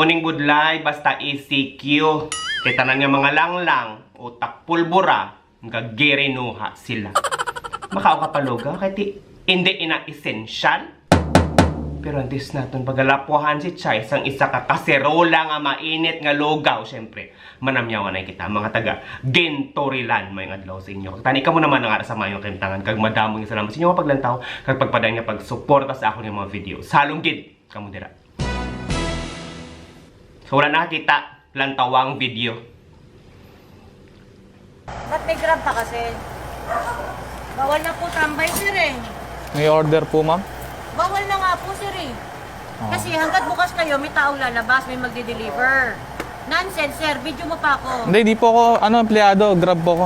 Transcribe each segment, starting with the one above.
Amuning budlay basta ECQ. Kita na nga mga langlang, utak pulbura, gagirinuha sila. Makao ka paluga, kahit hindi ina essential. Pero antes natin pagalapuhan si Chay sang isa ka kaserola nga mainit nga lugaw, syempre. Manamyawan na kita, mga taga Gintorilan, may adlaw sa inyo. Tani ka mo naman ang ara sa mayong kimtangan, kag madamo yung salamat sa inyo nga paglantaw, kag pagpadan nga pagsuporta sa ako ng mga video. Salong gid, kamo dira. So wala nakakita, lantawang video. Ba't may grab pa kasi? Bawal na po tambay, sir eh. May order po, ma'am? Bawal na nga po, sir eh. Kasi hanggat bukas kayo, may taong lalabas, may magde-deliver. Nonsense, sir. Video mo pa ako. Hindi, di po ako, empleyado. Grab po ko.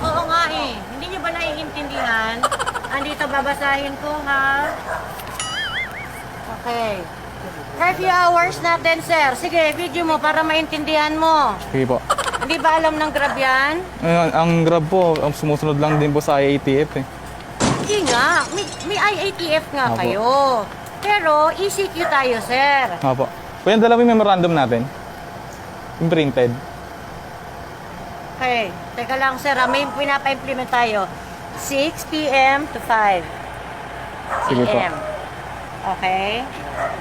Oo nga eh. Hindi niyo ba naiintindihan? Andito babasahin ko, ha? Okay. Curfew hours natin, sir. Sige, video mo para maintindihan mo. Sige po. Hindi ba alam ng Grab yan? Ang Grab po, sumusunod lang din po sa IATF eh. Hindi nga. May IATF nga Apo. kayo. Pero ECQ tayo, sir. Opo. Kuya, dala mo yung memorandum natin? Yung printed. Okay. Teka lang, sir. May pinapa-implement tayo. 6 p.m. to 5 Sige po. p.m. Okay?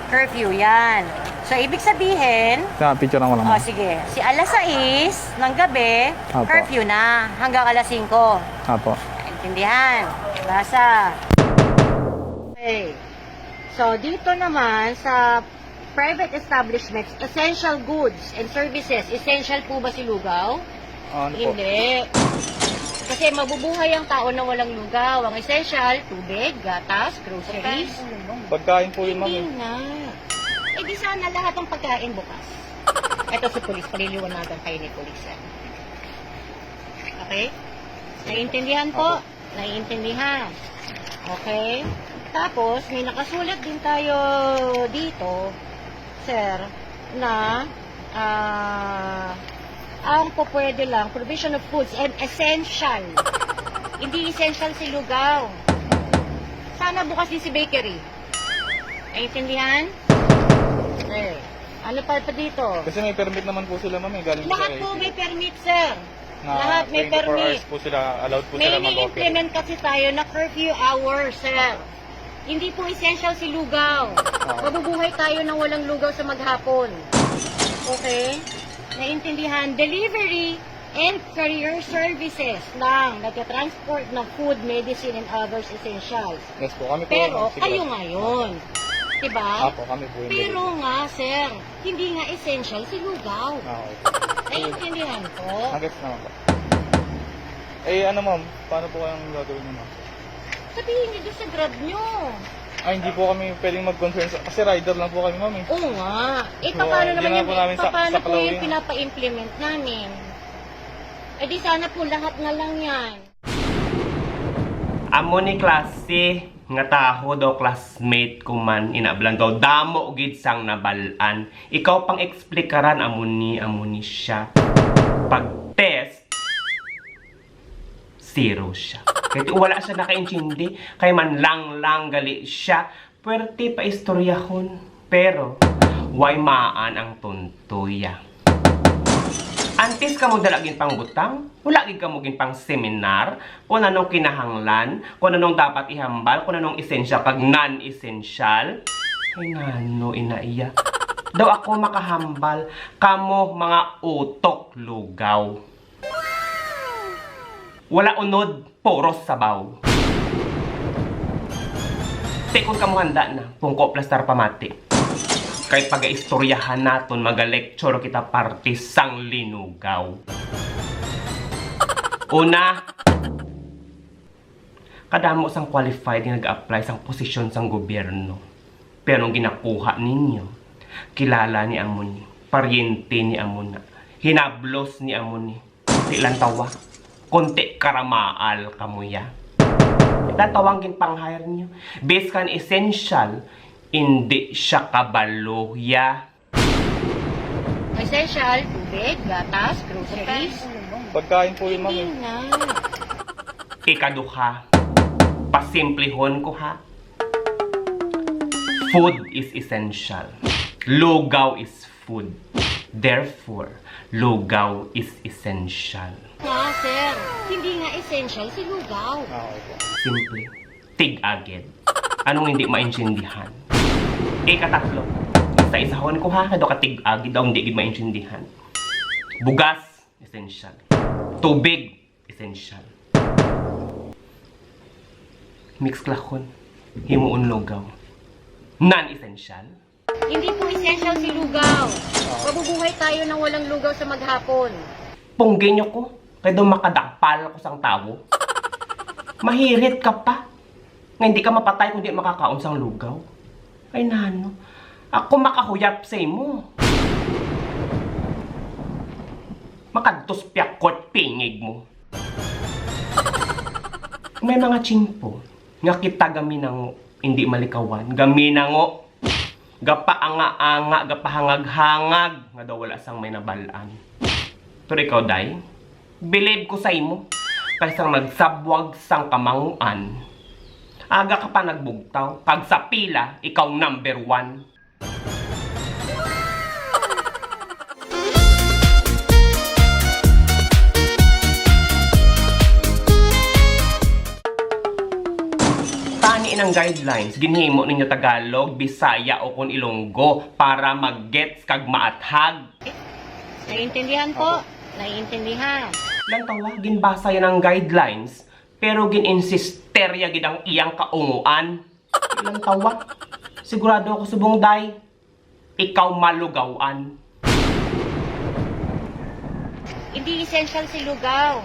Curfew yan. So, ibig sabihin, Picture lang mo lang. ma'am. sige, si alas 6 ng gabi, Apo. curfew na hanggang alas 5. Opo. Intindihan? Basa. Okay. So, dito naman sa private establishments, essential goods and services, essential po ba si lugaw? Ano po? Hindi. Kasi mabubuhay ang tao na walang lugaw. Ang essential, tubig, gatas, groceries. Pagkain po yun, ma'am. Hindi na. Eh di sana lahat ng pagkain bukas. Ito si Pulis, paliliwanagan kayo ni Pulis. Okay? Naiintindihan po? Naiintindihan. Okay? Tapos, may nakasulat din tayo dito, sir, na ang po pwede lang, provision of foods and essential. Hindi essential si lugaw. Sana bukas din si bakery. Naiintindihan? Okay. Ano pa dito? Kasi may permit naman po sila, ma'am. Galing Lahat po may permit, sir. Na Lahat may 24 permit. hours po sila, allowed po May sila mag-operate. ini-implement kasi tayo na curfew hours, sir. Hindi po essential si lugaw. Mabubuhay tayo ng walang lugaw sa maghapon. Okay? Naintindihan? Delivery and courier services lang. Nagka-transport ng food, medicine, and others essentials. Yes po, kami po. Pero, sige. kayo ngayon. Diba? Apo, kami po yung Pero nga, sir, hindi nga essential si lugaw. Okay. Naiintindihan ko. Nagets naman po. Eh, ano, ma'am? Paano po kayang gagawin niyo, ma'am? Sabihin niyo doon sa grab nyo. Ay, hindi po kami pwedeng mag-concern kasi rider lang po kami, ma'am. Eh. Oo nga. Eh, So, paano hindi naman na yung, po namin sa paano po Kalawin. yung pinapa-implement namin? Eh, di sana po lahat na lang yan. Amo ni klase nga taho daw classmate ko man inablan daw damo gid sang nabalan. Ikaw pang eksplikaran amo ni siya. Pag test zero siya. Kahit wala siya nakaintindi, kay man lang gali siya. Pwerte pa istoryahon. Pero way maan ang tuntuya. Antes ka mo dalagin pang butang, wala gid ka mo gin pang seminar, kung anong kinahanglan, kung anong dapat ihambal, kung anong essential kag non-essential. Ay ngano inaiya. Daw ako makahambal, kamo mga utok lugaw. Wala unod, poros sabaw. Tekon ka mo handa na, pungko plastar pamati. Kahit pag-istoryahan naton, mag-lecture kita parte sang linugaw. Una, kadamo sang qualified nga nag-apply sang posisyon sang gobyerno. Pero nung ginakuha ninyo, kilala ni amon ni, paryente ni amon na, hinablos ni amon ni, tilan tawa, konti karamaal kamuya. Itatawang ginpang-hire niyo. Based kan essential, hindi siya kabaluya. Essential, tubig, gatas, groceries. Pagkain po yun, ma'am. Hindi na. Ikaduha, pasimplihon ko ha. Food is essential. Lugaw is food. Therefore, lugaw is essential. Nga, sir. Hindi nga essential si lugaw. Okay po. Simple. Tig-agad. Anong hindi maintindihan? Ikatatlo. Isa-isahon ko ha, kado ka tig-agad daw hindi maintindihan. Bugas, essential. Tubig, essential. Mix klakon, himuon lugaw. Non-essential. Hindi po essential si lugaw. Mabubuhay tayo nang walang lugaw sa maghapon. Punggi nyo ko, kaya makadakpal ko sang tao. Mahirit ka pa. Nga hindi ka mapatay kung di makakaon sang lugaw. Ay nano, ako makahuyap sa imo. Makadtos piyakot pingig mo. May mga chimpo nga kita gaminango hindi malikawan. Gaminango. Gapaanga-anga, gapahangag-hangag nga daw wala sang may nabalaan. Pero ikaw, day, believe ko sa imo. Kasi sang nagsabwag sang kamanguan. Aga ka pa nagbugtaw. Pag sa pila, ikaw number 1. Tani ng guidelines, ginhimo ninyo Tagalog, Bisaya o kung Ilonggo para mag-gets kag maathag. Naiintindihan po? Naiintindihan. Lang tawa, ginbasa yan ang guidelines, pero gin-insisterya gid ang iyang kaunguan. Lang tawa, sigurado ako subong day, ikaw malugawan. Hindi essential si lugaw.